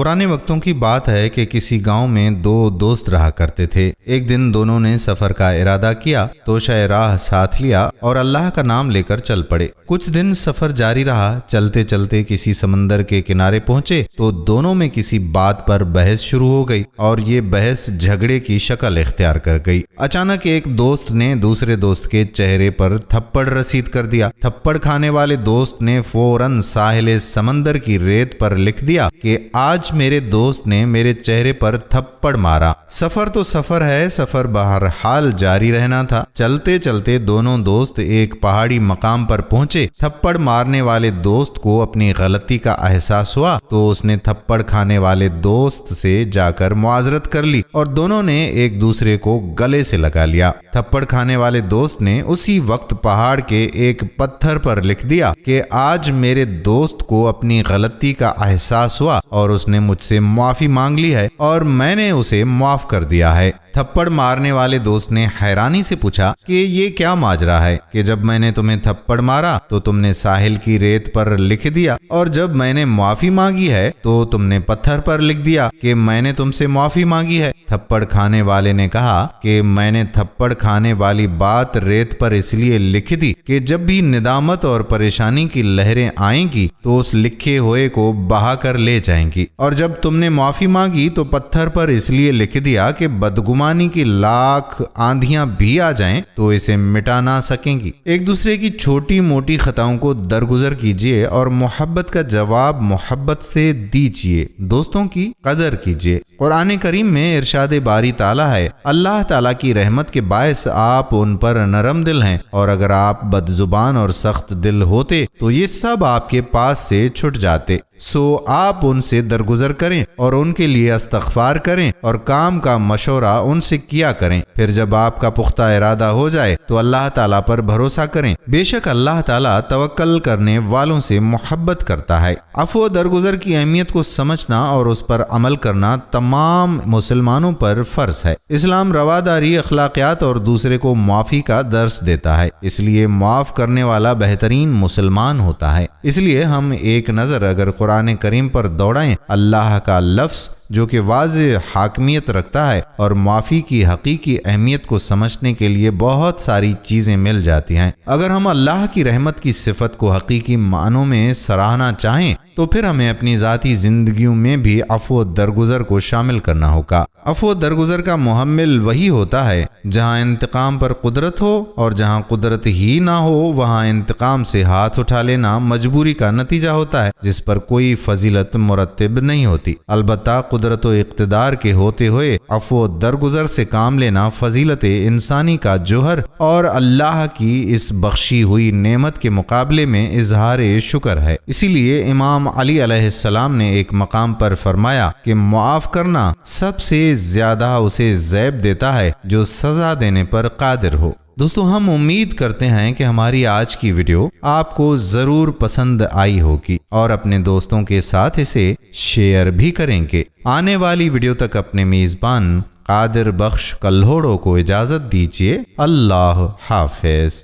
पुराने वक्तों की बात है कि किसी गांव में दो दोस्त रहा करते थे। एक दिन दोनों ने सफर का इरादा किया तो शय राह साथ लिया और अल्लाह का नाम लेकर चल पड़े। कुछ दिन सफर जारी रहा। चलते चलते किसी समंदर के किनारे पहुंचे तो दोनों में किसी बात पर बहस शुरू हो गई और ये बहस झगड़े की शक्ल इख्तियार कर गई। अचानक एक दोस्त ने दूसरे दोस्त के चेहरे पर थप्पड़ रसीद कर दिया। थप्पड़ खाने वाले दोस्त ने फौरन साहिल समंदर की रेत पर लिख दिया कि आज मेरे दोस्त ने मेरे चेहरे पर थप्पड़ मारा। सफर तो सफर है, सफर बहरहाल जारी रहना था। चलते चलते दोनों दोस्त एक पहाड़ी मकाम पर पहुंचे। थप्पड़ मारने वाले दोस्त को अपनी गलती का एहसास हुआ तो उसने थप्पड़ खाने वाले दोस्त से जाकर मुआजरत कर ली और दोनों ने एक दूसरे को गले से लगा लिया। थप्पड़ खाने वाले दोस्त ने उसी वक्त पहाड़ के एक पत्थर पर लिख दिया कि आज मेरे दोस्त को अपनी गलती का एहसास हुआ और उसने मुझसे माफी मांग ली है और मैंने उसे माफ कर दिया है। थप्पड़ मारने वाले दोस्त ने हैरानी से पूछा कि ये क्या माजरा है कि जब मैंने तुम्हें थप्पड़ मारा तो तुमने साहिल की रेत पर लिख दिया और जब मैंने माफी मांगी है तो तुमने पत्थर पर लिख दिया कि मैंने तुमसे माफी मांगी है। थप्पड़ खाने वाले ने कहा कि मैंने थप्पड़ खाने वाली बात रेत पर इसलिए लिख दी कि जब भी निदामत और परेशानी की लहरें आएंगी तो उस लिखे हुए को बहा कर ले जाएंगी, और जब तुमने माफी मांगी तो पत्थर पर इसलिए लिख दिया कि बदगुमानी की लाख आंधियां भी आ जाएं तो इसे मिटा ना सकेंगी। एक दूसरे की छोटी मोटी खताओं को दरगुजर कीजिए और मोहब्बत का जवाब मोहब्बत से दीजिए। दोस्तों की कदर कीजिए। कुरान करीम में इरशाद बारी ताला है, अल्लाह ताला की रहमत के बायस आप उन पर नरम दिल हैं, और अगर आप बदजुबान और सख्त दिल होते तो ये सब आपके पास से छुट जाते। सो आप उनसे दरगुजर करें और उनके लिए इस्तग़फ़ार करें और काम का मशवरा उनसे किया करें। फिर जब आपका पुख्ता इरादा हो जाए तो अल्लाह ताला पर भरोसा करें। बेशक अल्लाह ताला तवक्कल करने वालों से मोहब्बत करता है। अफ़्व दरगुजर की अहमियत को समझना और उस पर अमल करना तमाम मुसलमानों पर फर्ज है। इस्लाम रवादारी, अखलाकियात और दूसरे को माफ़ी का दर्स देता है, इसलिए माफ़ करने वाला बेहतरीन मुसलमान होता है। इसलिए हम एक नज़र अगर कुरान करीम पर दौड़ाएं, अल्लाह का लफ्ज़ जो कि वाज़ेह हाकमियत रखता है और माफ़ी की हकीकी अहमियत को समझने के लिए बहुत सारी चीज़ें मिल जाती हैं। अगर हम अल्लाह की रहमत की सिफत को हकीकी मानों में सराहना चाहें तो फिर हमें अपनी ज़ाती ज़िंदगियों में भी अफ़्व दरगुजर को शामिल करना होगा। अफ़्व दरगुजर का मुहम्मिल वही होता है जहाँ इंतकाम पर कुदरत हो, और जहाँ कुदरत ही ना हो वहाँ इंतकाम से हाथ उठा लेना मजबूरी का नतीजा होता है, जिस पर कोई फजीलत मुरत्तिब नहीं होती। अलबत्ता कुदरत व इक़्तिदार के होते हुए अफ़्व दरगुजर से काम लेना फजीलत इंसानी का जोहर और अल्लाह की इस बख्शी हुई नेमत के मुकाबले में इजहार शुक्र है। इसीलिए इमाम अली अलैहिस्सलाम ने एक मकाम पर फरमाया कि मुआफ करना सबसे ज्यादा उसे ज़ैब देता है जो सजा देने पर कादिर हो। दोस्तों, हम उम्मीद करते हैं कि हमारी आज की वीडियो आपको ज़रूर पसंद आई होगी और अपने दोस्तों के साथ इसे शेयर भी करेंगे। आने वाली वीडियो तक अपने मेज़बान कादिर बख्श कल्होड़ो को इजाज़त दीजिए। अल्लाह हाफ़िज़।